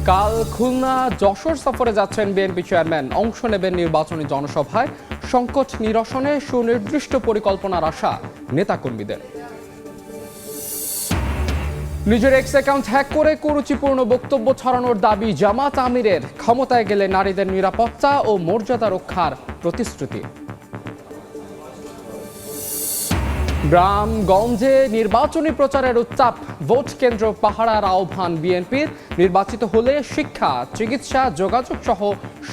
কাল খুলনা যশোর সফরে যাচ্ছেন বিএনপি চেয়ারম্যান। অংশ নেবেন নির্বাচনী জনসভায়। সংকট নিরসনে সুনির্দিষ্ট পরিকল্পনার আশা নেতাকর্মীদের। নিজের এক্স অ্যাকাউন্ট হ্যাক করে কুরুচিপূর্ণ বক্তব্য ছড়ানোর দাবি জামাত আমিরের। ক্ষমতায় গেলে নারীদের নিরাপত্তা ও মর্যাদা রক্ষার প্রতিশ্রুতি। গ্রামগঞ্জে নির্বাচনী প্রচারের উত্তাপ। ভোট কেন্দ্র পাহারার আহ্বান বিএনপির। নির্বাচিত হলে শিক্ষা, চিকিৎসা, যোগাযোগ সহ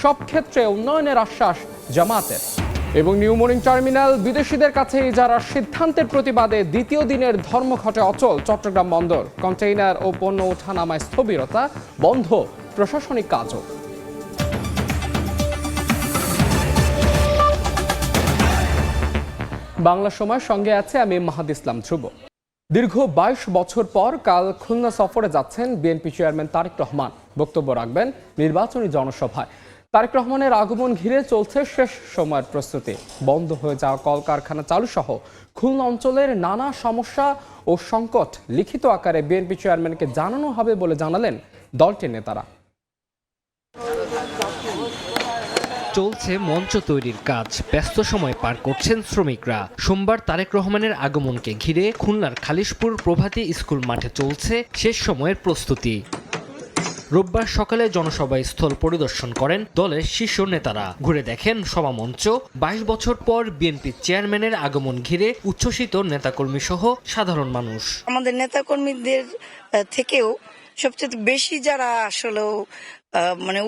সব ক্ষেত্রে উন্নয়নের আশ্বাস জামাতের। এবং নিউ মর্নিং টার্মিনাল বিদেশিদের কাছে ইজারার সিদ্ধান্তের প্রতিবাদে দ্বিতীয় দিনের ধর্মঘটে অচল চট্টগ্রাম বন্দর। কন্টেইনার ও পণ্য ওঠানামায় স্থবিরতা, বন্ধ প্রশাসনিক কাজও। বাংলা সময় সঙ্গে আছে আমি মাহাদ ইসলাম ধ্রুব। দীর্ঘ ২২ বছর পর কাল খুলনা সফরে যাচ্ছেন বিএনপি চেয়ারম্যান তারেক রহমান। বক্তব্য রাখবেন নির্বাচনী জনসভায়। তারেক রহমানের আগমন ঘিরে চলছে শেষ সময়ের প্রস্তুতি। বন্ধ হয়ে যাওয়া কলকারখানা চালু সহ খুলনা অঞ্চলের নানা সমস্যা ও সংকট লিখিত আকারে বিএনপি চেয়ারম্যানকে জানানো হবে বলে জানালেন দলটির নেতারা। চলছে মঞ্চ তৈরির কাজ। ব্যস্ত সময় পার করছেন শ্রমিকরা। সোমবার তারেক রহমানের আগমনকে ঘিরে খুলনার খালিশপুর প্রভাতী স্কুল মাঠে চলছে শেষ সময়ের প্রস্তুতি। রোববার সকালে জনসভা স্থল পরিদর্শন করেন দলের শীর্ষ নেতারা। ঘুরে দেখেন সভামঞ্চ। ২২ বছর পর বিএনপি চেয়ারম্যানের আগমন ঘিরে উচ্ছ্বসিত নেতাকর্মী সহ সাধারণ মানুষ। আমাদের নেতাকর্মীদের থেকেও সবচেয়ে বেশি যারা আসলে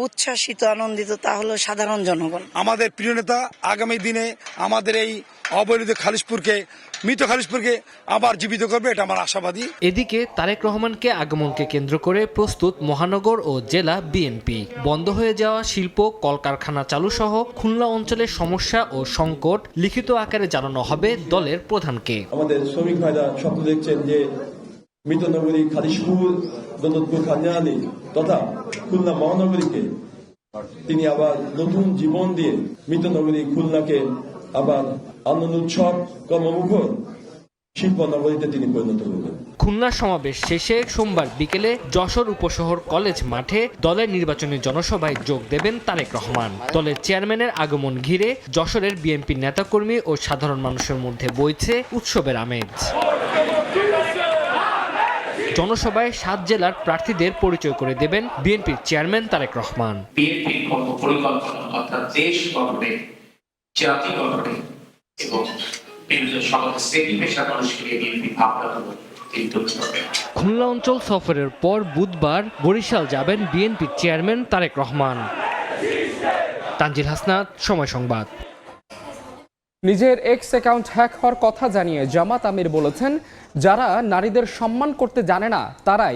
উচ্ছ্বাসিত, আনন্দিত তা হলো সাধারণ জনগণ। আমাদের প্রিয় নেতা আগামী দিনে আমাদের এই অবহেলিত খালিশপুরকে, মৃত খালিশপুরকে আবার জীবিত করবে, এটা আমার আশাবাদী। এদিকে তারেক রহমানকে আগমনকে কেন্দ্র করে প্রস্তুত মহানগর ও জেলা বিএনপি। বন্ধ হয়ে যাওয়া শিল্প, কলকারখানা চালু সহ খুলনা অঞ্চলের সমস্যা ও সংকট লিখিত আকারে জানানো হবে দলের প্রধানকে। আমাদের শ্রমিক ভাইরা স্বপ্ন দেখছেন যে মৃত নগরী খালিশপুর, দৌলতপুর, খানজাহানি তথা খুলনা মহানগরীকে তিনি আবার নতুন জীবন দিয়ে মৃত নগরী খুলনাকে আবার আনন্দ উৎসব কর্মমুখর শিল্প নগরীতে তিনি পরিণত করবেন। খুলনা সমাবেশ শেষে সোমবার বিকেলে যশোর উপশহর কলেজ মাঠে দলের নির্বাচনী জনসভায় যোগ দেবেন তারেক রহমান। দলের চেয়ারম্যানের আগমন ঘিরে যশোরের বিএনপি নেতাকর্মী ও সাধারণ মানুষের মধ্যে বইছে উৎসবের আমেজ। জনসভায় ৭ জেলার প্রার্থীদের পরিচয় করে দেবেন বিএনপির চেয়ারম্যান তারেক রহমান। বিএনপির পরিকল্পনা অর্থাৎ দেশ গঠনে, জাতি গঠনে এবং সকল শ্রেণী পেশার মানুষকে নিয়ে বিএনপি ভাবনা খুলনা অঞ্চল সফরের পর বুধবার বরিশাল যাবেন বিএনপির চেয়ারম্যান তারেক রহমান। তানজিল হাসনাত, সময় সংবাদ। নিজের এক্স অ্যাকাউন্ট হ্যাক হওয়ার কথা জানিয়ে জামাত আমির বলেছেন, যারা নারীদের সম্মান করতে জানে না তারাই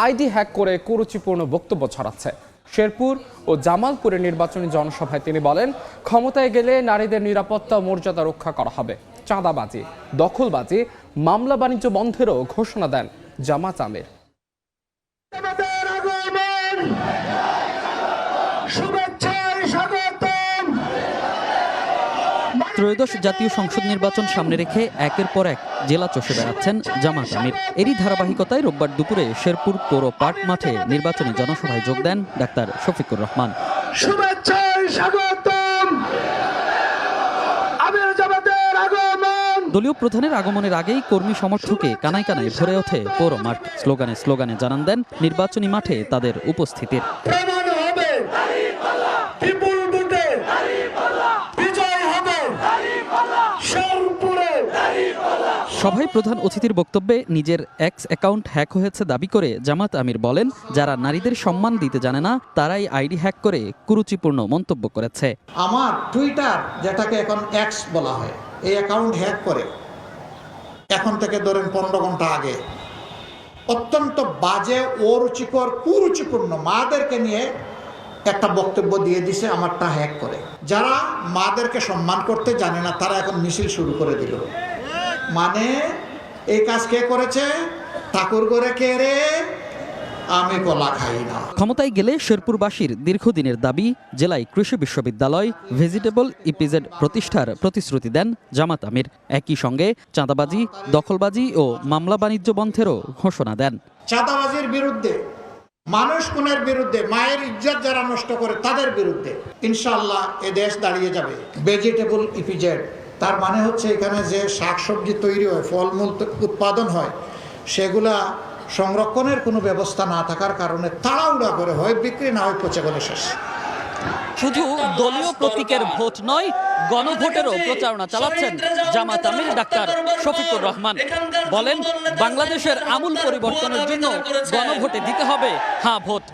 আইডি হ্যাক করে কুরুচিপূর্ণ বক্তব্য ছড়াচ্ছে। শেরপুর ও জামালপুরের নির্বাচনী জনসভায় তিনি বলেন, ক্ষমতায় গেলে নারীদের নিরাপত্তা ও মর্যাদা রক্ষা করা হবে। চাঁদাবাজি, দখলবাজি, মামলা বাণিজ্য বন্ধেরও ঘোষণা দেন জামাত আমির। ত্রয়োদশ জাতীয় সংসদ নির্বাচন সামনে রেখে একের পর এক জেলা চষে বেড়াচ্ছেন জামাত আমির। এরই ধারাবাহিকতায় রোববার দুপুরে শেরপুর পৌর পার্ক মাঠে নির্বাচনী জনসভায় যোগ দেন ডাক্তার শফিকুর রহমান। দলীয় প্রধানের আগমনের আগেই কর্মী সমর্থকে কানায় কানায় ভরে ওঠে পৌর মাঠ। স্লোগানে স্লোগানে জানান দেন নির্বাচনী মাঠে তাদের উপস্থিতির। সভায় প্রধান অতিথির বক্তব্যে নিজের এক্স অ্যাকাউন্ট হ্যাক হয়েছে দাবি করে জামাত আমির বলেন, যারা নারীদের সম্মান দিতে জানে না তারাই আইডি হ্যাক করে কুরুচিপূর্ণ মন্তব্য করেছে। আমার টুইটার, যেটাকে এখন এক্স বলা হয়, এই অ্যাকাউন্ট হ্যাক করে এখন থেকে ধরেন 15 ঘন্টা আগে অত্যন্ত বাজে, অরুচিকর, কুরুচিপূর্ণ মাদেরকে নিয়ে একটা বক্তব্য দিয়ে দিছে আমারটা হ্যাক করে। যারা মাদেরকে সম্মান করতে জানে না তারা এখন মিছিল শুরু করে দিল। মানে এই কাজ কে করেছে? ঠাকুর করে কে রে? আমি কলা খাই না। ক্ষমতায় গেলে শেরপুরবাসীর দীর্ঘদিনের দাবি জেলায় কৃষি বিশ্ববিদ্যালয়, ভেজিটেবল ইপিজেড প্রতিষ্ঠার প্রতিশ্রুতি দেন জামাত আমির। একই সঙ্গে চাঁদাবাজি, দখলবাজি ও মামলা বাণিজ্য বন্ধেরও ঘোষণা দেন। চাঁদাবাজির বিরুদ্ধে মানুষ খুনের বিরুদ্ধে, মায়ের ইজ্জত যারা নষ্ট করে তাদের বিরুদ্ধে ইনশাআল্লাহ এ দেশ দাঁড়িয়ে যাবে। ভেজিটেবল ইপিজেড, তার মানে হচ্ছে এখানে যে শাকসবজি তৈরি হয়, ফলমূল উৎপাদন হয়, সেগুলা সংরক্ষণের কোনো ব্যবস্থা না থাকার কারণে তাড়াহুড়া করে হয় বিক্রি, না হয় পচে গেলে শেষ। শুধু দলীয় প্রতীকের ভোট নয়, গণভোটেরও প্রচারণা চালাচ্ছেন জামাত আমির ডাক্তার শফিকুর রহমান। বলেন, বাংলাদেশের আমূল পরিবর্তনের জন্য গণভোটে দিতে হবে হ্যাঁ ভোট।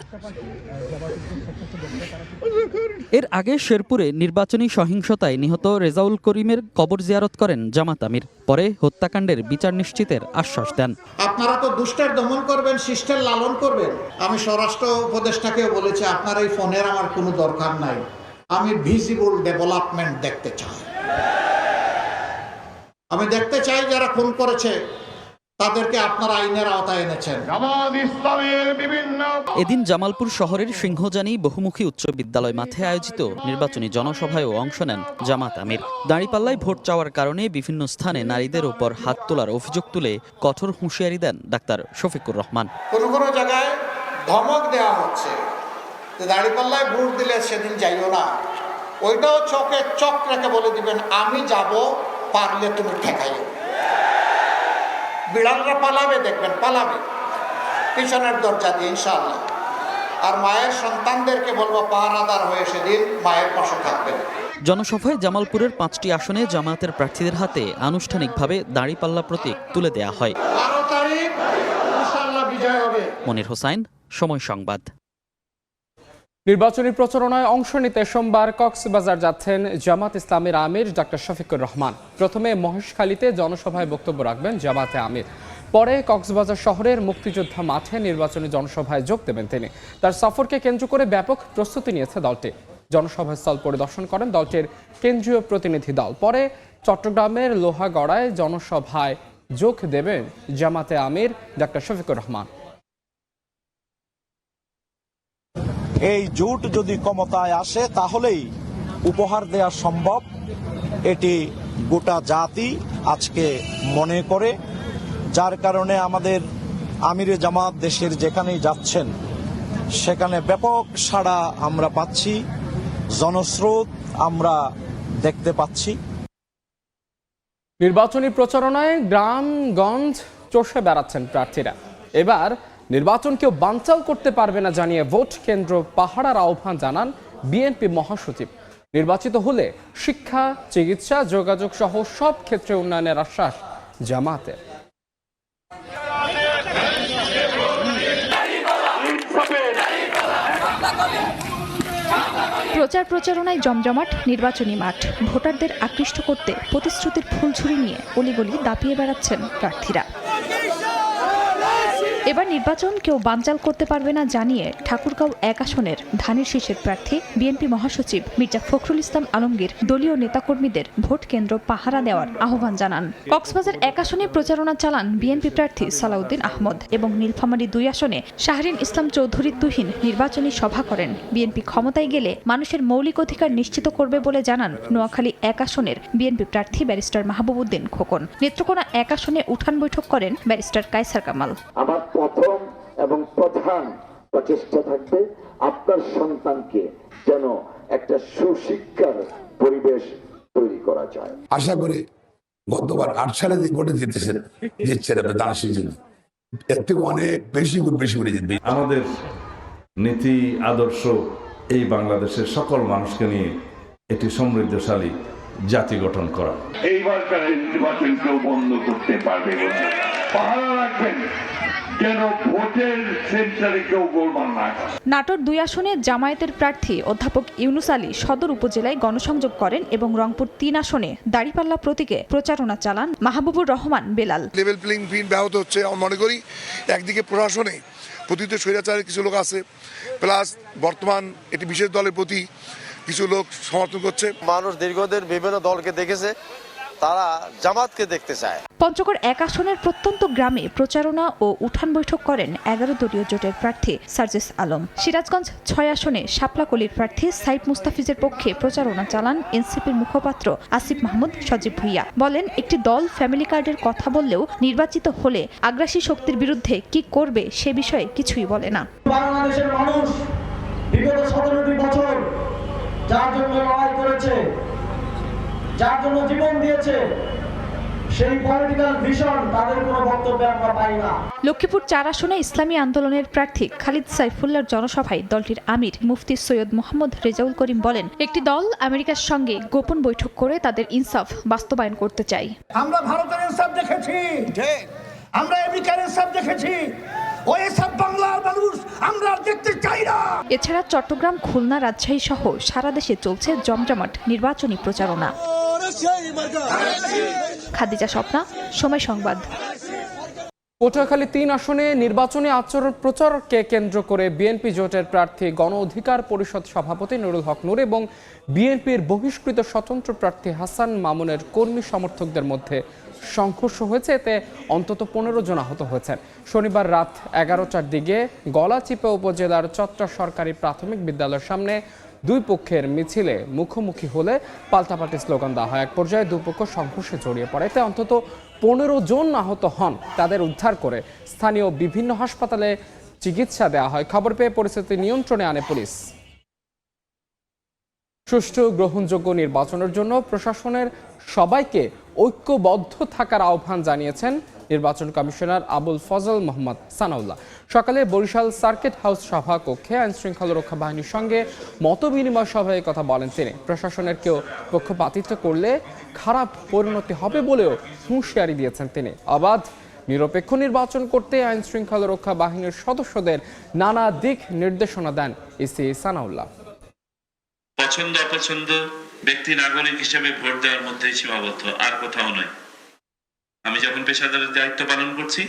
এর আগে শেরপুরে নির্বাচনী সহিংসতায় নিহত রেজাউল করিমের কবর জিয়ারত করেন জামাত আমির। পরে হত্যাকাণ্ডের বিচার নিশ্চিতের আশ্বাস দেন। আপনারা তো দুষ্টের দমন করবেন, শিষ্টের লালন করবেন। আমি স্বরাষ্ট্র উপদেষ্টাকেও বলেছি, আপনার এই ফোনের আমার কোনো দরকার নাই, আমি ভিজিবল ডেভেলপমেন্ট দেখতে চাই। আমি দেখতে চাই যারা খুন করেছে তাদেরকে আপনারা আইনের আওতায় এনেছেন। এদিন জামালপুর শহরের সিংহজানি বহুমুখী উচ্চ বিদ্যালয় মাঠে আয়োজিত নির্বাচনী জনসভায়ও অংশ নেন জামাত আমির। দাঁড়িপাল্লায় ভোট চাওয়ার কারণে বিভিন্ন স্থানে নারীদের উপর হাত তোলার অভিযোগ তুলে কঠোর হুঁশিয়ারি দেন ডাক্তার শফিকুর রহমান। কোনো কোনো জায়গায় ধমক দেওয়া হচ্ছে যে দাঁড়িপাল্লায় ভোট দিলে সেদিন যাইও না, ওইটাও চোখে চোখ রেখে বলে দিবেন আমি যাব, পারলে তুমি ঠেকাইও। বিড়ালরা পালাবে, দেখবেন পালাবে পিছনের দরজা দিয়ে ইনশাআল্লাহ। আর মায়ের সন্তানদেরকে বলবো পাহারাদার হয়ে সেদিন মায়ের পাশে থাকবেন। জনসভায় জামালপুরের 5টি আসনে জামায়াতের প্রার্থীদের হাতে আনুষ্ঠানিকভাবে দাঁড়িপাল্লা প্রতীক তুলে দেয়া হয়। 12 তারিখ ইনশাআল্লাহ বিজয় হবে। মনির হোসাইন, সময় সংবাদ। নির্বাচনী প্রচারণায় অংশ নিতে সোমবার কক্সবাজার যাচ্ছেন জামাত ইসলামের আমির ডাক্তার শফিকুর রহমান। প্রথমে মহেশখালীতে জনসভায় বক্তব্য রাখবেন জামাতে আমির। পরে কক্সবাজার শহরের মুক্তিযোদ্ধা মাঠে নির্বাচনী জনসভায় যোগ দেবেন তিনি। তার সফরকে কেন্দ্র করে ব্যাপক প্রস্তুতি নিয়েছে দলটি। জনসভাস্থল পরিদর্শন করেন দলটির কেন্দ্রীয় প্রতিনিধি দল। পরে চট্টগ্রামের লোহাগড়ায় জনসভায় যোগ দেবেন জামাতে আমির ডাক্তার শফিকুর রহমান। এই জোট যদি ক্ষমতায় আসে তাহলেই উপহার দেওয়া সম্ভব, এটি গোটা জাতি আজকে মনে করে। যার কারণে আমাদের আমিরে জামাত দেশের যেখানেই যাচ্ছেন সেখানে ব্যাপক সাড়া আমরা পাচ্ছি, জনস্রোত আমরা দেখতে পাচ্ছি। নির্বাচনী প্রচারণায় গ্রামগঞ্জ চষে বেড়াচ্ছেন প্রার্থীরা। এবার নির্বাচন কেউ বানচাল করতে পারবে না জানিয়ে ভোট কেন্দ্র পাহারার আহ্বান জানান বিএনপি মহাসচিব। নির্বাচিত হলে শিক্ষা, চিকিৎসা, যোগাযোগ সহ সব ক্ষেত্রে উন্নয়নের আশ্বাস জামাতের। প্রচারণায় জমজমাট নির্বাচনী মাঠ। ভোটারদের আকৃষ্ট করতে প্রতিশ্রুতির ফুলঝুরি নিয়ে অলিগলি দাপিয়ে বেড়াচ্ছেন প্রার্থীরা। এবার নির্বাচন কেউ বানচাল করতে পারবে না জানিয়ে ঠাকুরগাঁও 1 আসনের ধানের শীষের প্রার্থী বিএনপি মহাসচিব মির্জা ফখরুল ইসলাম আলমগীর দলীয় নেতাকর্মীদের ভোট কেন্দ্র পাহারা দেওয়ার আহ্বান জানান। কক্সবাজার 1 আসনে প্রচারণা চালান বিএনপি প্রার্থী সালাউদ্দিন আহমদ এবং নীলফামারী 2 আসনে শাহরিন ইসলাম চৌধুরীর তুহিন নির্বাচনী সভা করেন। বিএনপি ক্ষমতায় গেলে মানুষের মৌলিক অধিকার নিশ্চিত করবে বলে জানান নোয়াখালী 1 আসনের বিএনপি প্রার্থী ব্যারিস্টার মাহবুবউদ্দিন খোকন। নেত্রকোনা 1 আসনে উঠান বৈঠক করেন ব্যারিস্টার কায়সার কামাল। প্রথম এবং প্রধান প্রচেষ্টা থাকবে আপনার সন্তানকে যেন একটা সুশিক্ষার পরিবেশ তৈরি করা যায়। আশা করি গতবার 8 সালে যে ভোটে জিতেছেন, জিতছেন দানের শীষ, এর থেকে অনেক বেশি করে জিতবে। আমাদের নীতি আদর্শ এই বাংলাদেশের সকল মানুষকে নিয়ে একটি সমৃদ্ধশালী জাতি গঠন করা। এইবারকার নির্বাচন কেউ বন্ধ করতে পারবে না, পাহারা রাখবেন যেন ভোটের সেন্টারে কেউ গোলমাল না করে। নাটোর 2 আসনে জামায়াতের প্রার্থী অধ্যাপক ইউনুস আলী সদর উপজেলায় গণসংযোগ করেন এবং রংপুর 3 আসনে দাঁড়িপাল্লা প্রতীকে প্রচারণা চালান Mahbubur Rahman Belal. Level playing field ব্যাহত হচ্ছে। আমি মনে করি একদিকে প্রশাসনে প্রতিত স্বৈরাচারের কিছু লোক আছে, প্লাস বর্তমান এটি বিশেষ দলের প্রতি কিছু লোক সমর্থন করছে। মানুষ দীর্ঘদিন বিভিন্ন দলকে দেখেছে, তারা জামাতকে দেখতে চায়। পঞ্চগড় 1 আসনের প্রত্যন্ত গ্রামে প্রচারণা ও উঠান বৈঠক করেন 11 দলীয় জোটের প্রার্থী সার্জিস আলম। সিরাজগঞ্জ 6 আসনে শাপলাকলির প্রার্থী সাইফ মুস্তাফিজের পক্ষে প্রচারণা চালান এনসিপির মুখপাত্র আসিফ মাহমুদ সজীব ভুইয়া। বলেন, একটি দল ফ্যামিলি কার্ডের কথা বললেও নির্বাচিত হলে আগ্রাসী শক্তির বিরুদ্ধে কি করবে সে বিষয়ে কিছুই বলে না। বাংলাদেশের মানুষ বিগত 17টি বছর যার জন্য লড়াই করেছে, যার জন্য জীবন দিয়েছে, সেই পলিটিক্যাল ভিশন তাদের কোনো বক্তব্যে আমরা পাই না। লক্ষ্মীপুর 4 আসনে ইসলামী আন্দোলনের প্রার্থী খালিদ সাইফুল্লাহর জনসভায় দলটির আমির মুফতি সৈয়দ মোহাম্মদ রেজাউল করিম বলেন, একটি দল আমেরিকার সঙ্গে গোপন বৈঠক করে তাদের ইনসাফ বাস্তবায়ন করতে চায়। আমরা ভারতের ইনসাফ দেখেছি, আমরা আমেরিকার ইনসাফ দেখেছি, ওই সব বাংলার মানুষ আমরা দেখতে চাই না। এছাড়া চট্টগ্রাম, খুলনা, রাজশাহী সহ সারা দেশে চলছে জমজমাট নির্বাচনী প্রচারণা। খাদিজা স্বপ্না, সময় সংবাদ। পটুয়াখালী 3 আসনে নির্বাচনী আচরণ প্রচারকে কেন্দ্র করে বিএনপি জোটের প্রার্থী গণ অধিকার পরিষদ সভাপতি নুরুল হক নূর এবং বিএনপির বহিষ্কৃত স্বতন্ত্র প্রার্থী হাসান মামুনের কর্মী সমর্থকদের মধ্যে সংঘর্ষ হয়েছে। এতে অন্তত 15 জন আহত হয়েছেন। শনিবার রাত 11টার দিকে গলাচিপা উপজেলার চট্টগ্রাম সরকারি প্রাথমিক বিদ্যালয়ের সামনে দুই পক্ষের মিছিলে মুখোমুখি হলে পাল্টাপাল্টি স্লোগান দেওয়া হয়। এক পর্যায়ে দুপক্ষ সংঘর্ষে জড়িয়ে পড়ে। এতে অন্তত 15 জন আহত হন। তাদের উদ্ধার করে স্থানীয় বিভিন্ন হাসপাতালে চিকিৎসা দেওয়া হয়। খবর পেয়ে পরিস্থিতি নিয়ন্ত্রণে আনে পুলিশ। সুষ্ঠু গ্রহণযোগ্য নির্বাচনের জন্য প্রশাসনের সবাইকে ঐক্যবদ্ধ থাকার আহ্বান জানিয়েছেন নির্বাচন কমিশনার আবুল ফজল মোহাম্মদ সানাউল্লাহ। সকালে বরিশাল সার্কিট হাউস সভা কক্ষে আইন শৃঙ্খলা রক্ষা বাহিনীর সঙ্গে মতবিনিময় সভায় কথা বলেন তিনি। প্রশাসনের কেউ পক্ষপাতিত্ব করলে খারাপ পরিণতি হবে বলেও হুঁশিয়ারি দিয়েছেন তিনি। অবাধ নিরপেক্ষ নির্বাচন করতে আইন শৃঙ্খলা রক্ষা বাহিনীর সদস্যদের নানা দিক নির্দেশনা দেন এসি সানাউল্লাহ। পছন্দ অপছন্দ ব্যক্তি নাগরিক হিসেবে ভোট দেওয়ার মধ্যেই সীমাবদ্ধ, আর কোথাও নয়। আমি যখন পেশাদারের দায়িত্ব পালন করছি,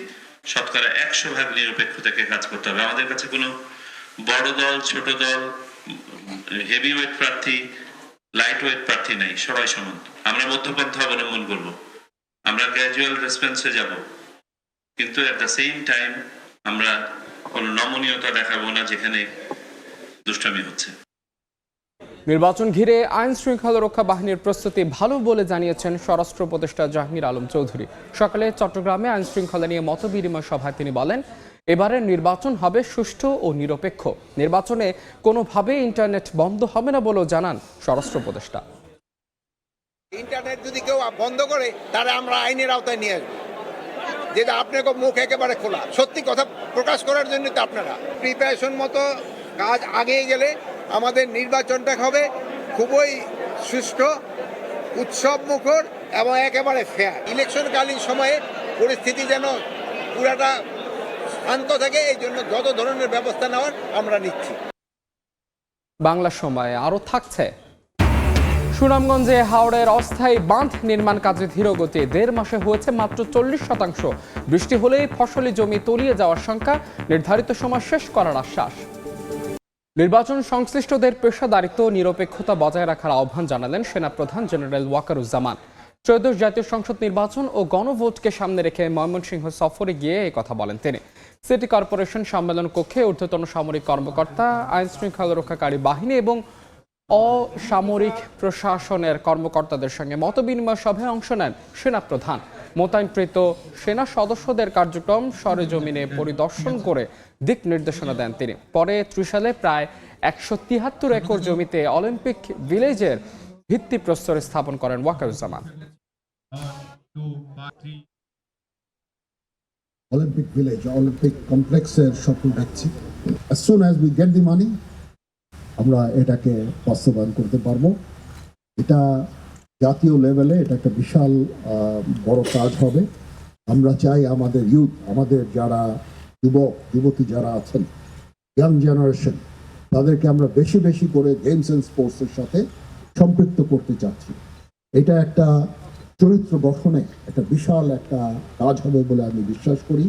শতকরা 100% নিরপেক্ষতাকে কাজ করতে হবে। আমাদের কাছে কোনো বড় দল, ছোট দল, হেভি ওয়েট প্রার্থী, লাইট ওয়েট প্রার্থী নাই, সবাই সমান। আমরা মধ্যপন্থা অবলম্বন করব, আমরা গ্র্যাজুয়াল রেসপন্সে যাব, কিন্তু এট দ্য সেম টাইম আমরা কোনো নমনীয়তা দেখাবো না যেখানে দুষ্টামি হচ্ছে। নির্বাচন ঘিরে আইন শৃঙ্খলা রক্ষা বাহিনীর প্রস্তুতি ভালো বলে জানিয়েছেন স্বরাষ্ট্র উপদেষ্টা জাহাঙ্গীর আলম চৌধুরী। সকালে চট্টগ্রামে আইন শৃঙ্খলা নিয়ে মতবিনিময় সভায় তিনি বলেন, এবারের নির্বাচন হবে সুষ্ঠু ও নিরপেক্ষ। নির্বাচনে কোনোভাবে ইন্টারনেট বন্ধ হবে না বলেও জানান স্বরাষ্ট্র উপদেষ্টা। ইন্টারনেট যদি কেউ বন্ধ করে তাহলে আমরা আইনের আওতায় নিয়ে আসবো। যেটা আপনাকে মুখ একেবারে খোলা, সত্যি কথা প্রকাশ করার জন্য তো আপনারা প্রিপারেশন মতো কাজ আগিয়ে গেলে আমাদের নির্বাচনটা হবে খুবই সুষ্ঠু, উৎসব মুখর এবং একেবারে ফেয়ার। ইলেকশনকালীন সময়ে পরিস্থিতি যেন পুরাটা শান্ত থাকে, এই জন্য যত ধরনের ব্যবস্থা নেওয়ার আমরা নিচ্ছি। বাংলা সময়ে আরও থাকছে। সুনামগঞ্জে হাওড়ের অস্থায়ী বাঁধ নির্মাণ কাজে ধীরগতি। 1.5 মাসে হয়েছে মাত্র 40%। বৃষ্টি হলেই ফসলি জমি তলিয়ে যাওয়ার শঙ্কা, নির্ধারিত সময় শেষ করার আশ্বাস। নির্বাচন সংশ্লিষ্টদের পেশাদারিত্ব ও নিরপেক্ষতা বজায় রাখার আহ্বান জানালেন সেনাপ্রধান জেনারেল ওয়াকারুজ্জামান। ত্রয়োদশ জাতীয় সংসদ নির্বাচন ও গণভোটকে সামনে রেখে ময়মনসিংহ সফরে গিয়ে এই কথা বলেন তিনি। সিটি কর্পোরেশন সম্মেলন কক্ষে ঊর্ধ্বতন সামরিক কর্মকর্তা, আইন শৃঙ্খলা রক্ষাকারী বাহিনী এবং অসামরিক প্রশাসনের কর্মকর্তাদের সঙ্গে মতবিনিময় সভায় অংশ নেন সেনাপ্রধান। মোতায়েনকৃত সেনা সদস্যদের কার্যক্রম সরেজমিনে পরিদর্শন করে দিক নির্দেশনা দেন তিনি। পরে ত্রিশালে প্রায় 173 একর জমিতে অলিম্পিক ভিলেজের ভিত্তিপ্রস্তর স্থাপন করেন ওয়াকারুজ্জামান। Olympic Village, Olympic কমপ্লেক্সের স্বপ্ন দেখছি। As soon as we get the money, আমরা এটাকে বাস্তবায়ন করতে পারবো। এটা জাতীয় লেভেলে এটা একটা বিশাল বড় কাজ হবে। আমরা চাই আমাদের ইউথ, আমাদের যারা যুবক যুবতী যারা আছেন, ইয়াং জেনারেশন, তাদেরকে আমরা বেশি বেশি করে গেমস অ্যান্ড স্পোর্টসের সাথে সম্পৃক্ত করতে চাচ্ছি। এটা একটা চরিত্র গঠনে একটা বিশাল একটা কাজ হবে বলে আমি বিশ্বাস করি।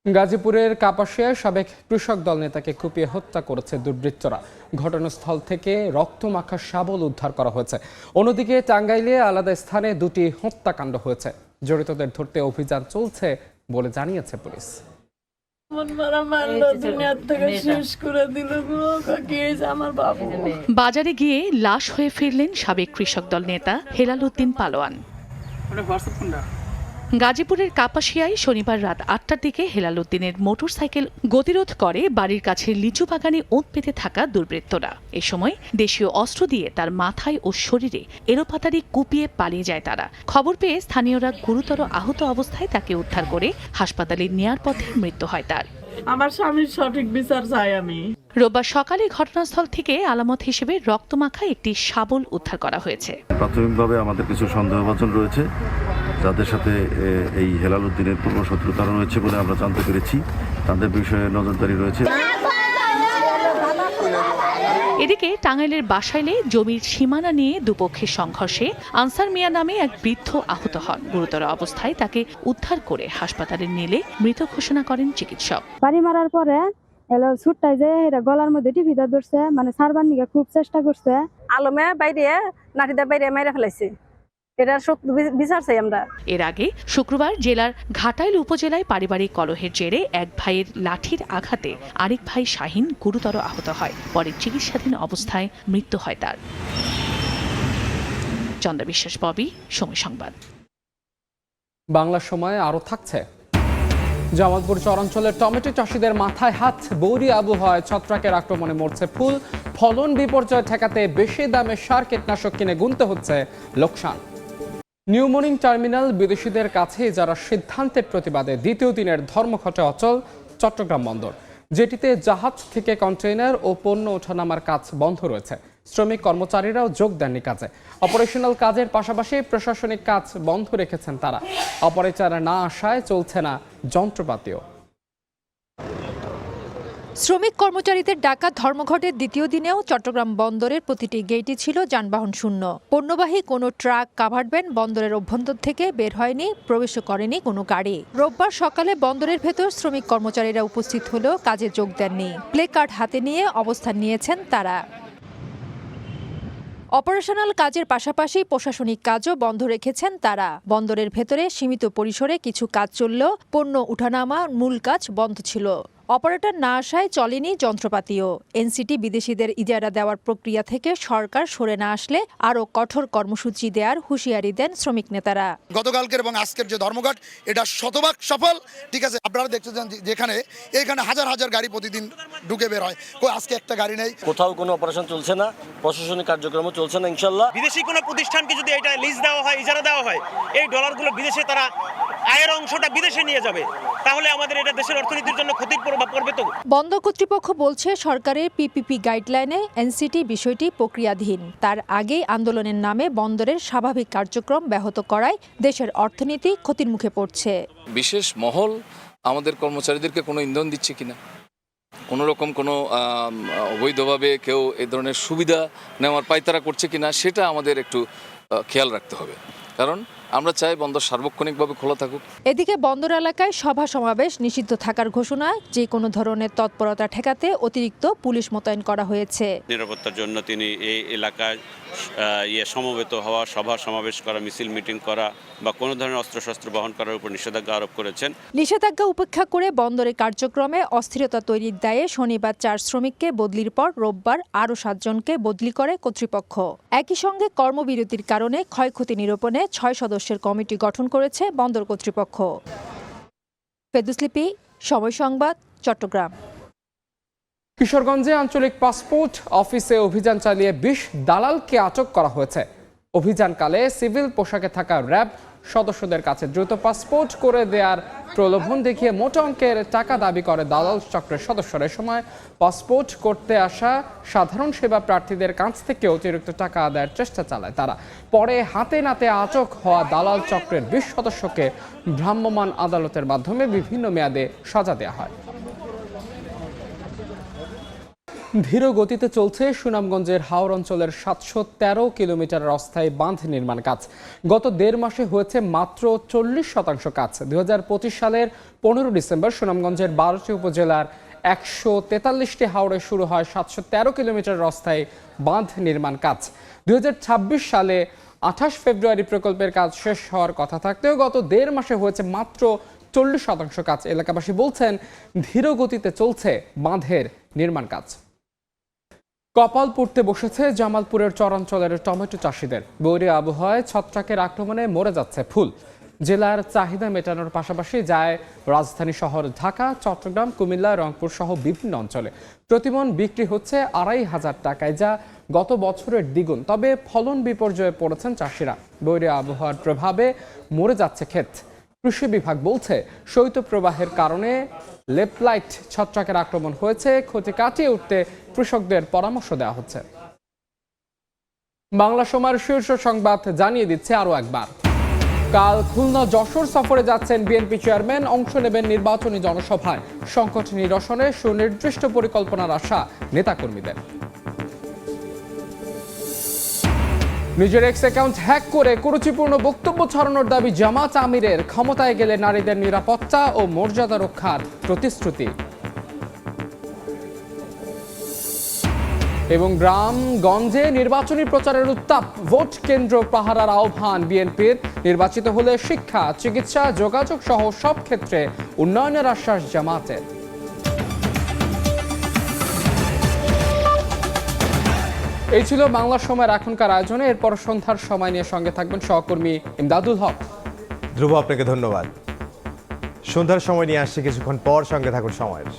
গাজীপুরের কাপাসিয়ায় সাবেক কৃষক দল নেতাকে কুপিয়ে হত্যা করেছে দুর্বৃত্তরা। ঘটনাস্থল থেকে রক্তমাখা শাবল উদ্ধার করা হয়েছে। অন্যদিকে টাঙ্গাইলে আলাদা স্থানে দুটি হত্যাকাণ্ড হয়েছে। জড়িতদের ধরতে অভিযান চলছে বলে জানিয়েছে পুলিশ। বাজারে গিয়ে লাশ হয়ে ফিরলেন সাবেক কৃষক দল নেতা হেলাল উদ্দিন পালোয়ান। গাজীপুরের কাপাসিয়ায় শনিবার রাত ৮টার দিকে হেলাল উদ্দিনের মোটরসাইকেল গতিরোধ করে বাড়ির কাছে লিচু বাগানে ওঁত পেতে থাকা দুর্বৃত্তরা। এ সময় দেশীয় অস্ত্র দিয়ে তার মাথায় ও শরীরে এলোপাতাড়ি কুপিয়ে পালিয়ে যায় তারা। খবর পেয়ে স্থানীয়রা গুরুতর আহত অবস্থায় তাকে উদ্ধার করে হাসপাতালে নেয়ার পথে মৃত্যু হয় তার। আমার স্বামীর সঠিক বিচার চাই আমি। রোববার সকালে ঘটনাস্থল থেকে আলামত হিসেবে রক্তমাখা একটি শাবল উদ্ধার করা হয়েছে। প্রাথমিকভাবে আমাদের কিছু সন্দেহভাজন রয়েছে, যাদের সাথে এই হেলাল উদ্দিনের পূর্ব শত্রুতা রয়েছে বলে আমরা জানতে পেরেছি। তাদের বিষয়ে নজরদারি রয়েছে। এদিকে টাঙ্গাইলের বাসাইলে জমির সীমানা নিয়ে দুপক্ষের সংঘর্ষে আনসার মিয়া নামে এক বৃদ্ধ আহত হন। গুরুতর অবস্থায় তাকে উদ্ধার করে হাসপাতালে নিলে মৃত ঘোষণা করেন চিকিৎসক। বাড়ি মারার পরে ছুটটাই যে গলার মধ্যে টিভিটা ধরছে, মানে সারবার নিয়ে খুব চেষ্টা করছে। আলমে বাইরে নাটিদের বাইরে মেরে ফেলাইছে। এর আগে শুক্রবার জেলার ঘাটাইল উপজেলায় পারিবারিক কলহের জেরে এক ভাইয়ের লাঠির আঘাতে আরেক ভাই শাহিন গুরুতর আহত হয়। পরে চিকিৎসাধীন অবস্থায় মৃত্যু হয় তার। চন্দ্র বিশ্বাস, ববি, সময় সংবাদ। বাংলা সময় আরো থাকছে। জামালপুর চরাঞ্চলের টমেটো চাষিদের মাথায় হাত। বৌরি আবহাওয়ায় ছত্রাকের আক্রমণে মরছে ফুল। ফলন বিপর্যয় ঠেকাতে বেশি দামে সার কীটনাশক কিনে গুনতে হচ্ছে লোকসান। নিউ মর্নিং টার্মিনাল বিদেশিদের কাছে যারা সিদ্ধান্তের প্রতিবাদে দ্বিতীয় দিনের ধর্মঘটে অচল চট্টগ্রাম বন্দর, যেটিতে জাহাজ থেকে কন্টেইনার ও পণ্য ওঠানামার কাজ বন্ধ রয়েছে। শ্রমিক কর্মচারীরাও যোগ দেননি কাজে। অপারেশনাল কাজের পাশাপাশি প্রশাসনিক কাজ বন্ধ রেখেছেন তারা। অপারেটর না আসায় চলছে না যন্ত্রপাতিও। শ্রমিক কর্মচারীদের ডাকা ধর্মঘটের দ্বিতীয় দিনেও চট্টগ্রাম বন্দরের প্রতিটি গেটই ছিল যানবাহন শূন্য। পণ্যবাহী কোনো ট্রাক, কাভার্ড ভ্যান বন্দরের অভ্যন্তর থেকে বের হয়নি, প্রবেশও করেনি কোনো গাড়ি। রোববার সকালে বন্দরের ভেতর শ্রমিক কর্মচারীরা উপস্থিত হলেও কাজে যোগ দেননি। প্লে কার্ড হাতে নিয়ে অবস্থান নিয়েছেন তারা। অপারেশনাল কাজের পাশাপাশি প্রশাসনিক কাজও বন্ধ রেখেছেন তারা। বন্দরের ভেতরে সীমিত পরিসরে কিছু কাজ চললেও পণ্য উঠানামা মূল কাজ বন্ধ ছিল। অপারেটর না আসায় চলেনি যন্ত্রপাতিও। এনসিটি বিদেশিদের ইজারা দেওয়ার প্রক্রিয়া থেকে সরকার সরে না আসলে আরও কঠোর কর্মসূচি দেওয়ার হুঁশিয়ারি দেন শ্রমিক নেতারা। গতকালকের এবং আজকের যে ধর্মঘট, এটা শতভাগ সফল। ঠিক আছে, আপনারা দেখছেন যেখানে এখানে হাজার হাজার গাড়ি প্রতিদিন ঢুকে বের হয়, আজকে একটা গাড়ি নেই। কোথাও কোনো অপারেশন চলছে না, প্রশাসনিক কার্যক্রমও চলছে না। ইনশাল্লাহ বিদেশি কোনো প্রতিষ্ঠানকে যদি এটা লিজ দেওয়া হয়, ইজারা দেওয়া হয়, এই ডলারগুলো বিদেশে তারা আয়ের অংশটা বিদেশে নিয়ে যাবে, তাহলে আমাদের এটা দেশের অর্থনীতির জন্য ক্ষতির প্রভাব পড়বে। তো বন্দর কর্তৃপক্ষ বলছে সরকারের পিপিপি গাইডলাইনে এনসিটি বিষয়টি প্রক্রিয়াধীন। তার আগেই আন্দোলনের নামে বন্দরের স্বাভাবিক কার্যক্রম ব্যাহত করায় দেশের অর্থনীতি ক্ষতির মুখে পড়ছে। বিশেষ মহল আমাদের কর্মচারীদেরকে কোনো ইন্ধন দিচ্ছে কিনা, কোনো রকম কোনো অবৈধভাবে কেউ এ ধরনের সুবিধা নেওয়ার পায়তারা করছে কিনা, সেটা আমাদের একটু খেয়াল রাখতে হবে। কারণ আমরা চাই বন্দর সার্বক্ষণিকভাবে খোলা থাকুক। এদিকে বন্দর এলাকায় সভা সমাবেশ নিষিদ্ধ থাকার ঘোষণা, যে কোনো ধরনের তৎপরতা ঠেকাতে অতিরিক্ত পুলিশ মোতায়েন করা হয়েছে। নিরাপত্তার জন্য তিনি এই এলাকায় সমবেত হওয়া, সভা সমাবেশ করা, মিছিল মিটিং করা বা কোনো ধরনের অস্ত্রশস্ত্র বহন করার উপর নিষেধাজ্ঞা আরোপ করেছেন। নিষেধাজ্ঞা উপেক্ষা করে বন্দরের কার্যক্রমে অস্থিরতা তৈরির দায়ে শনিবার 4 শ্রমিককে বদলির পর রোববার আরও 7 জনকে বদলি করে কর্তৃপক্ষ। একই সঙ্গে কর্মবিরতির কারণে ক্ষয়ক্ষতি নিরূপণে 6 সদস্যের কমিটি গঠন করেছে বন্দর কর্তৃপক্ষ। ফেদুসলিপি, সময় সংবাদ, চট্টগ্রাম। কিশোরগঞ্জে আঞ্চলিক পাসপোর্ট অফিসে অভিযান চালিয়ে 20 দালালকে আটক করা হয়েছে। অভিযানকালে সিভিল পোশাকে থাকা র্যাব সদস্যদের কাছে দ্রুত পাসপোর্ট করে দেওয়ার প্রলোভন দেখিয়ে মোটা অঙ্কের টাকা দাবি করে দালাল চক্রের সদস্যরা। এ সময় পাসপোর্ট করতে আসা সাধারণ সেবা প্রার্থীদের কাছ থেকে অতিরিক্ত টাকা আদায়ের চেষ্টা চালায় তারা। পরে হাতে নাতে আটক হওয়া দালাল চক্রের 20 সদস্যকে ভ্রাম্যমাণ আদালতের মাধ্যমে বিভিন্ন মেয়াদে সাজা দেওয়া হয়। ধীর গতিতে চলছে সুনামগঞ্জের হাওর অঞ্চলের 713 কিলোমিটার অস্থায়ী বাঁধ নির্মাণ কাজ। গত 1.5 মাসে হয়েছে মাত্র 40% কাজ। 2025 সালের 15 ডিসেম্বর সুনামগঞ্জের 12টি উপজেলার 143টি হাওরে শুরু হয় 713 কিলোমিটার অস্থায়ী বাঁধ নির্মাণ কাজ। 2026 সালে 28 ফেব্রুয়ারি প্রকল্পের কাজ শেষ হওয়ার কথা থাকলেও গত 1.5 মাসে হয়েছে মাত্র 40% কাজ। এলাকাবাসী বলছেন ধীর গতিতে চলছে বাঁধের নির্মাণ কাজ। কপাল পুড়তে বসেছে জামালপুরের চরাঞ্চলের টমেটো চাষিদের। বৈরী আবহাওয়ায় ছত্রাকের আক্রমণে মরে যাচ্ছে ফুল। জেলার চাহিদা মেটানোর পাশাপাশি যায় রাজধানী শহর ঢাকা, চট্টগ্রাম, কুমিল্লা, রংপুর সহ বিভিন্ন অঞ্চলে। প্রতিমন বিক্রি হচ্ছে 2,500 টাকায়, যা গত বছরের দ্বিগুণ। তবে ফলন বিপর্যয়ে পড়েছেন চাষিরা। বৈরী আবহাওয়ার প্রভাবে মরে যাচ্ছে ক্ষেত। কৃষি বিভাগ বলছে শৈত্যপ্রবাহের কারণে লেপলাইট ছত্রাকের আক্রমণ হয়েছে। ক্ষতি কাটিয়ে উঠতে কৃষকদের পরামর্শ দেওয়া হচ্ছে। বাংলা সময়ের শীর্ষ সংবাদ জানিয়ে দিচ্ছে আরও একবার। কাল খুলনা যশোর সফরে যাচ্ছেন বিএনপি চেয়ারম্যান। অংশ নেবেন নির্বাচনী জনসভায়। সংকট নিরসনে সুনির্দিষ্ট পরিকল্পনার আশা নেতাকর্মীদের। নিজের এক্স অ্যাকাউন্ট হ্যাক করে কুরুচিপূর্ণ বক্তব্য ছড়ানোর দাবি জামাত আমিরের। ক্ষমতায় গেলে নারীদের নিরাপত্তা ও মর্যাদা রক্ষার প্রতিশ্রুতি। এবং গ্রামগঞ্জে নির্বাচনী প্রচারের উত্তাপ। ভোট কেন্দ্র পাহারার আহ্বান বিএনপির। নির্বাচিত হলে শিক্ষা, চিকিৎসা, যোগাযোগ সহ সব ক্ষেত্রে উন্নয়নের আশ্বাস জামাতের। এই ছিল বাংলা সময়ের এখনকার আয়োজনে। এরপর সন্ধ্যার সময় নিয়ে সঙ্গে থাকবেন সহকর্মী ইমদাদুল হক। ধ্রুব, আপনাকে ধন্যবাদ। সন্ধ্যার সময় নিয়ে আসছি কিছুক্ষণ পর, সঙ্গে থাকুন সময়ের।